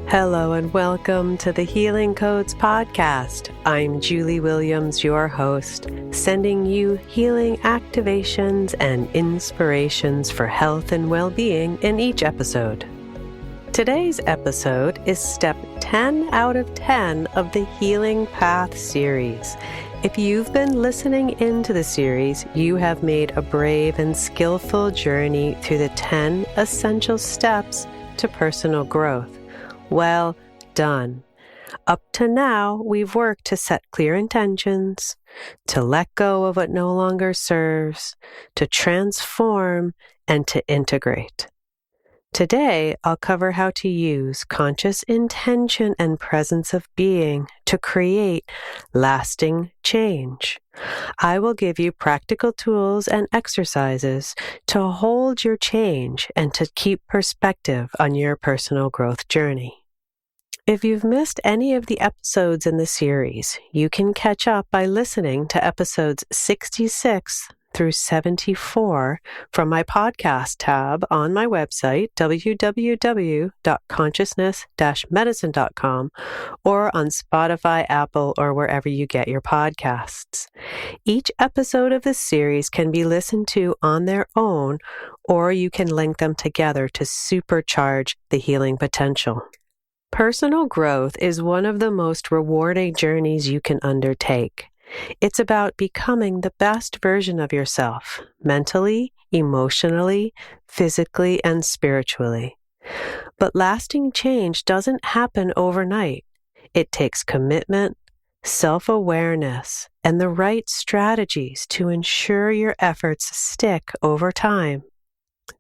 Hello and welcome to the Healing Codes podcast. I'm Julie Williams, your host, sending you healing activations and inspirations for health and well-being in each episode. Today's episode is step 10 out of 10 of the Healing Path series. If you've been listening into the series, you have made a brave and skillful journey through the 10 essential steps to personal growth. Well done. Up to now, we've worked to set clear intentions, to let go of what no longer serves, to transform, and to integrate. Today, I'll cover how to use conscious intention and presence of being to create lasting change. I will give you practical tools and exercises to hold your change and to keep perspective on your personal growth journey. If you've missed any of the episodes in the series, you can catch up by listening to episodes 66 through 74 from my podcast tab on my website, www.consciousness-medicine.com, or on Spotify, Apple, or wherever you get your podcasts. Each episode of this series can be listened to on their own, or you can link them together to supercharge the healing potential. Personal growth is one of the most rewarding journeys you can undertake. It's about becoming the best version of yourself, mentally, emotionally, physically, and spiritually. But lasting change doesn't happen overnight. It takes commitment, self-awareness, and the right strategies to ensure your efforts stick over time.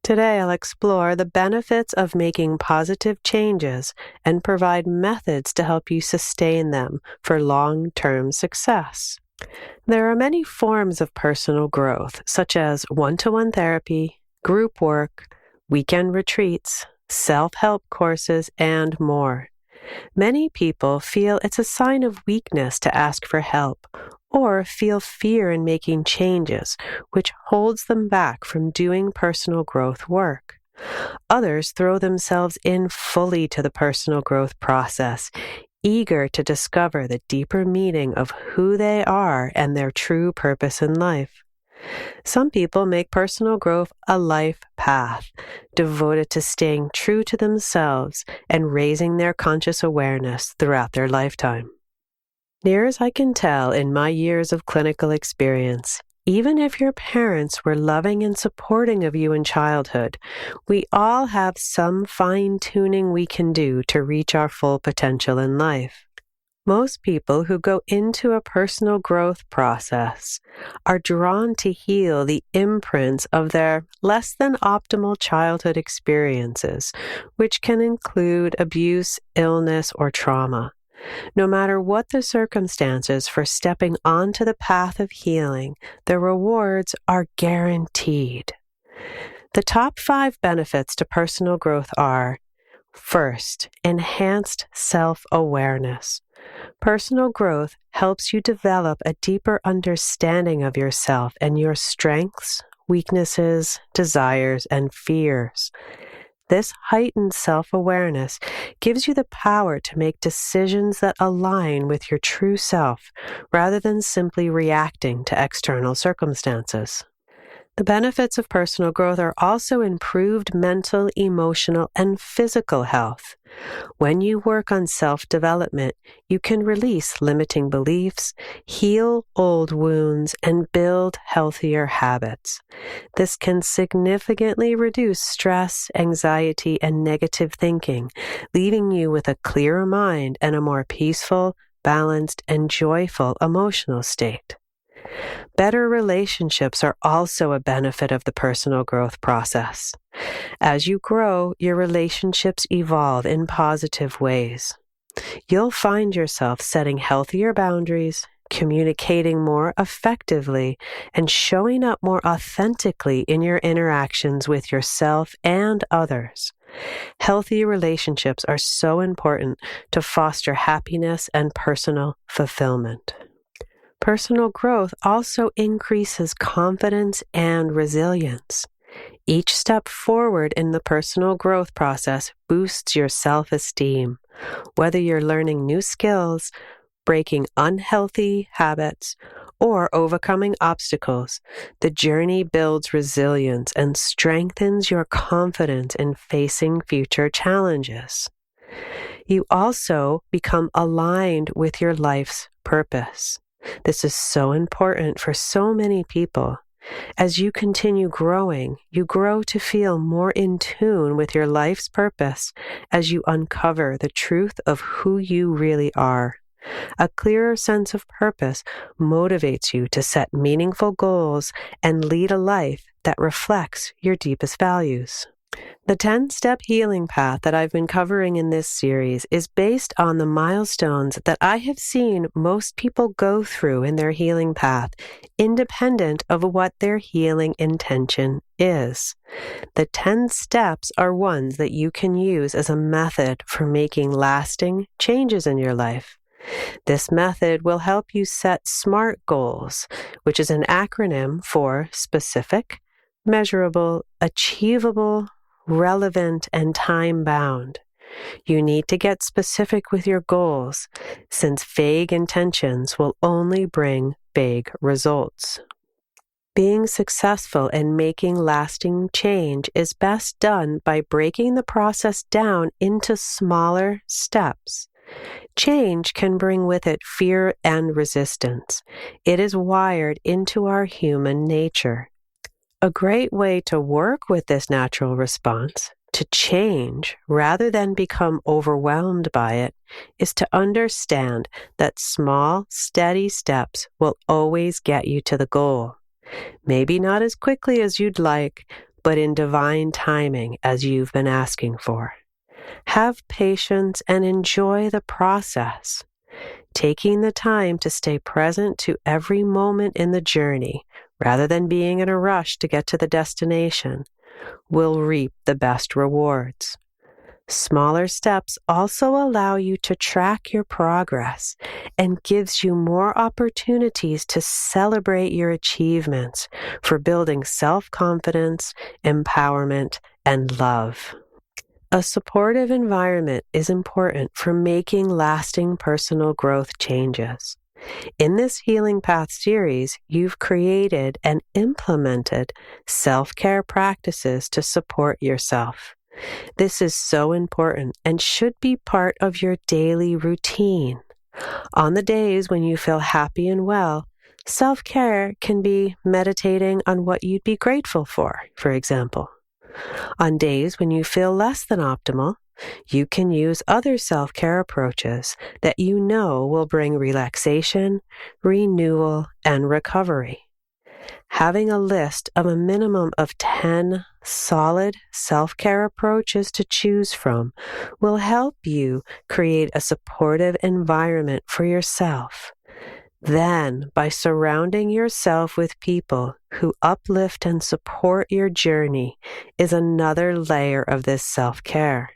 Today, I'll explore the benefits of making positive changes and provide methods to help you sustain them for long-term success. There are many forms of personal growth, such as one-to-one therapy, group work, weekend retreats, self-help courses, and more. Many people feel it's a sign of weakness to ask for help, or feel fear in making changes, which holds them back from doing personal growth work. Others throw themselves in fully to the personal growth process, eager to discover the deeper meaning of who they are and their true purpose in life. Some people make personal growth a life path, devoted to staying true to themselves and raising their conscious awareness throughout their lifetime. Near as I can tell in my years of clinical experience, even if your parents were loving and supporting of you in childhood, we all have some fine-tuning we can do to reach our full potential in life. Most people who go into a personal growth process are drawn to heal the imprints of their less than optimal childhood experiences, which can include abuse, illness, or trauma. No matter what the circumstances for stepping onto the path of healing, the rewards are guaranteed. The top 5 benefits to personal growth are: first, enhanced self-awareness. Personal growth helps you develop a deeper understanding of yourself and your strengths, weaknesses, desires, and fears. This heightened self-awareness gives you the power to make decisions that align with your true self, rather than simply reacting to external circumstances. The benefits of personal growth are also improved mental, emotional, and physical health. When you work on self-development, you can release limiting beliefs, heal old wounds, and build healthier habits. This can significantly reduce stress, anxiety, and negative thinking, leaving you with a clearer mind and a more peaceful, balanced, and joyful emotional state. Better relationships are also a benefit of the personal growth process. As you grow, your relationships evolve in positive ways. You'll find yourself setting healthier boundaries, communicating more effectively, and showing up more authentically in your interactions with yourself and others. Healthy relationships are so important to foster happiness and personal fulfillment. Personal growth also increases confidence and resilience. Each step forward in the personal growth process boosts your self-esteem. Whether you're learning new skills, breaking unhealthy habits, or overcoming obstacles, the journey builds resilience and strengthens your confidence in facing future challenges. You also become aligned with your life's purpose. This is so important for so many people. As you continue growing, you grow to feel more in tune with your life's purpose as you uncover the truth of who you really are. A clearer sense of purpose motivates you to set meaningful goals and lead a life that reflects your deepest values. The 10-step healing path that I've been covering in this series is based on the milestones that I have seen most people go through in their healing path, independent of what their healing intention is. The 10 steps are ones that you can use as a method for making lasting changes in your life. This method will help you set SMART goals, which is an acronym for specific, measurable, achievable, relevant, and time-bound. You need to get specific with your goals, since vague intentions will only bring vague results. Being successful in making lasting change is best done by breaking the process down into smaller steps. Change can bring with it fear and resistance. It is wired into our human nature. A great way to work with this natural response, to change rather than become overwhelmed by it, is to understand that small, steady steps will always get you to the goal. Maybe not as quickly as you'd like, but in divine timing as you've been asking for. Have patience and enjoy the process. Taking the time to stay present to every moment in the journey, rather than being in a rush to get to the destination, will reap the best rewards. Smaller steps also allow you to track your progress and gives you more opportunities to celebrate your achievements for building self-confidence, empowerment, and love. A supportive environment is important for making lasting personal growth changes. In this Healing Path series, you've created and implemented self-care practices to support yourself. This is so important and should be part of your daily routine. On the days when you feel happy and well, self-care can be meditating on what you'd be grateful for example. On days when you feel less than optimal, you can use other self-care approaches that you know will bring relaxation, renewal, and recovery. Having a list of a minimum of 10 solid self-care approaches to choose from will help you create a supportive environment for yourself. Then, by surrounding yourself with people who uplift and support your journey is another layer of this self-care.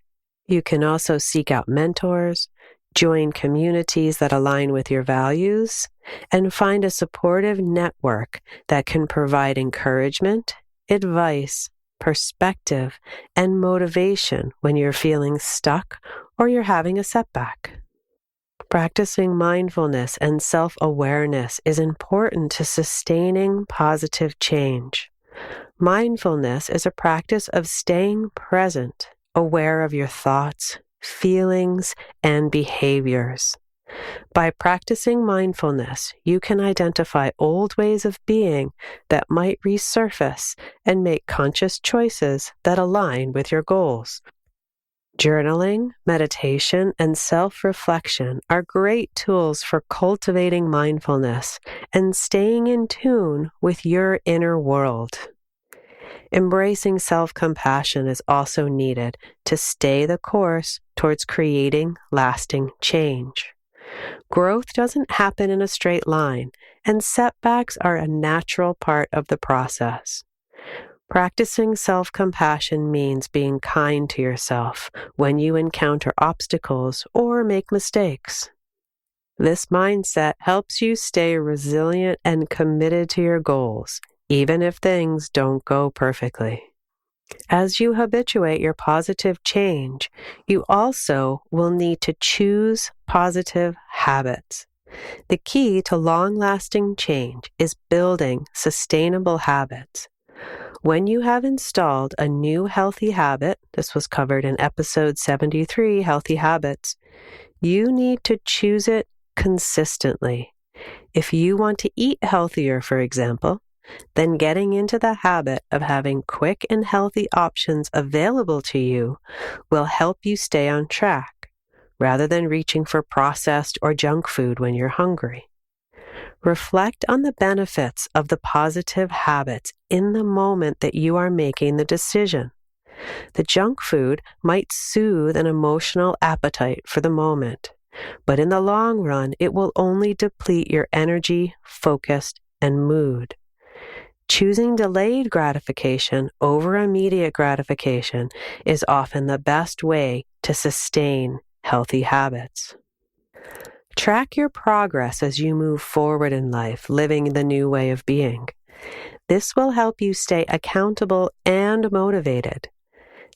You can also seek out mentors, join communities that align with your values, and find a supportive network that can provide encouragement, advice, perspective, and motivation when you're feeling stuck or you're having a setback. Practicing mindfulness and self-awareness is important to sustaining positive change. Mindfulness is a practice of staying present, aware of your thoughts, feelings, and behaviors. By practicing mindfulness, you can identify old ways of being that might resurface and make conscious choices that align with your goals. Journaling, meditation, and self-reflection are great tools for cultivating mindfulness and staying in tune with your inner world. Embracing self-compassion is also needed to stay the course towards creating lasting change. Growth doesn't happen in a straight line, and setbacks are a natural part of the process. Practicing self-compassion means being kind to yourself when you encounter obstacles or make mistakes. This mindset helps you stay resilient and committed to your goals, even if things don't go perfectly. As you habituate your positive change, you also will need to choose positive habits. The key to long-lasting change is building sustainable habits. When you have installed a new healthy habit, this was covered in episode 73, Healthy Habits, you need to choose it consistently. If you want to eat healthier, for example, then getting into the habit of having quick and healthy options available to you will help you stay on track, rather than reaching for processed or junk food when you're hungry. Reflect on the benefits of the positive habits in the moment that you are making the decision. The junk food might soothe an emotional appetite for the moment, but in the long run, it will only deplete your energy, focus, and mood. Choosing delayed gratification over immediate gratification is often the best way to sustain healthy habits. Track your progress as you move forward in life, living the new way of being. This will help you stay accountable and motivated.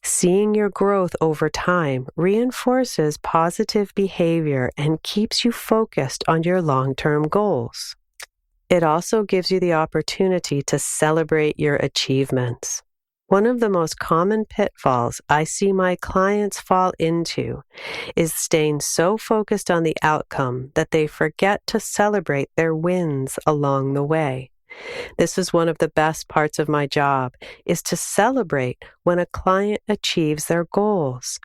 Seeing your growth over time reinforces positive behavior and keeps you focused on your long-term goals. It also gives you the opportunity to celebrate your achievements. One of the most common pitfalls I see my clients fall into is staying so focused on the outcome that they forget to celebrate their wins along the way. This is one of the best parts of my job, is to celebrate when a client achieves their goals.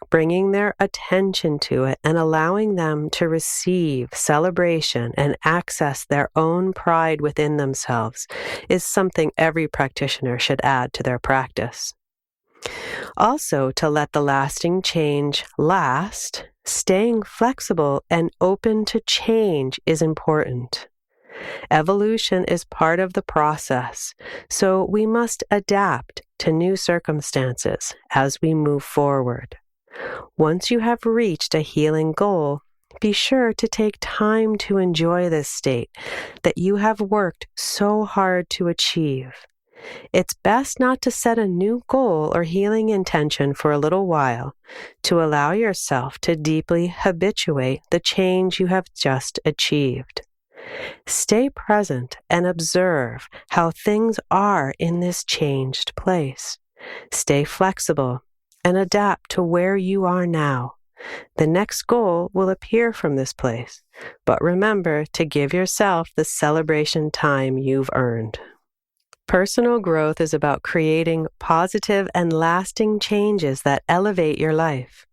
Bringing their attention to it and allowing them to receive celebration and access their own pride within themselves is something every practitioner should add to their practice. Also, to let the lasting change last, staying flexible and open to change is important. Evolution is part of the process, so we must adapt to new circumstances as we move forward. Once you have reached a healing goal, be sure to take time to enjoy this state that you have worked so hard to achieve. It's best not to set a new goal or healing intention for a little while to allow yourself to deeply habituate the change you have just achieved. Stay present and observe how things are in this changed place. Stay flexible and adapt to where you are now. The next goal will appear from this place, but remember to give yourself the celebration time you've earned. Personal growth is about creating positive and lasting changes that elevate your life.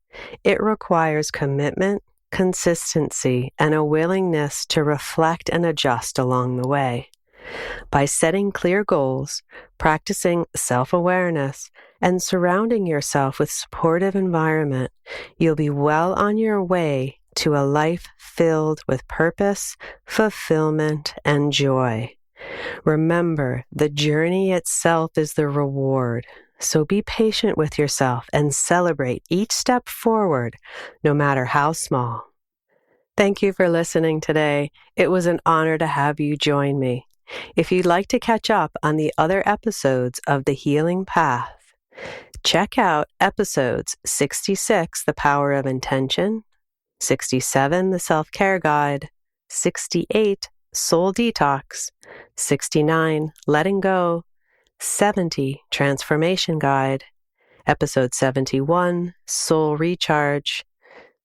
It requires commitment, consistency, and a willingness to reflect and adjust along the way. By setting clear goals, practicing self-awareness, and surrounding yourself with supportive environment, you'll be well on your way to a life filled with purpose, fulfillment, and joy. Remember, the journey itself is the reward, so be patient with yourself and celebrate each step forward, no matter how small. Thank you for listening today. It was an honor to have you join me. If you'd like to catch up on the other episodes of The Healing Path, check out episodes 66, The Power of Intention, 67, The Self-Care Guide, 68, Soul Detox, 69, Letting Go, 70, Transformation Guide, episode 71, Soul Recharge,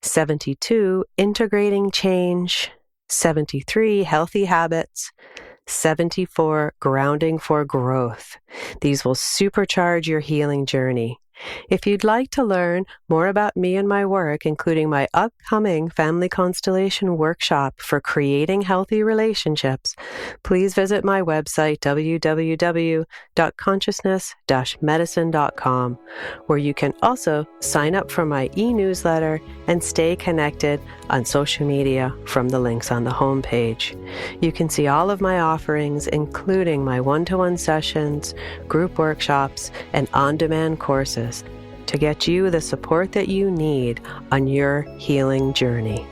72, Integrating Change, 73, Healthy Habits, 74, Grounding for Growth. These will supercharge your healing journey. If you'd like to learn more about me and my work, including my upcoming Family Constellation workshop for creating healthy relationships, please visit my website, www.consciousness-medicine.com, where you can also sign up for my e-newsletter and stay connected on social media from the links on the homepage. You can see all of my offerings, including my one-to-one sessions, group workshops, and on-demand courses, to get you the support that you need on your healing journey.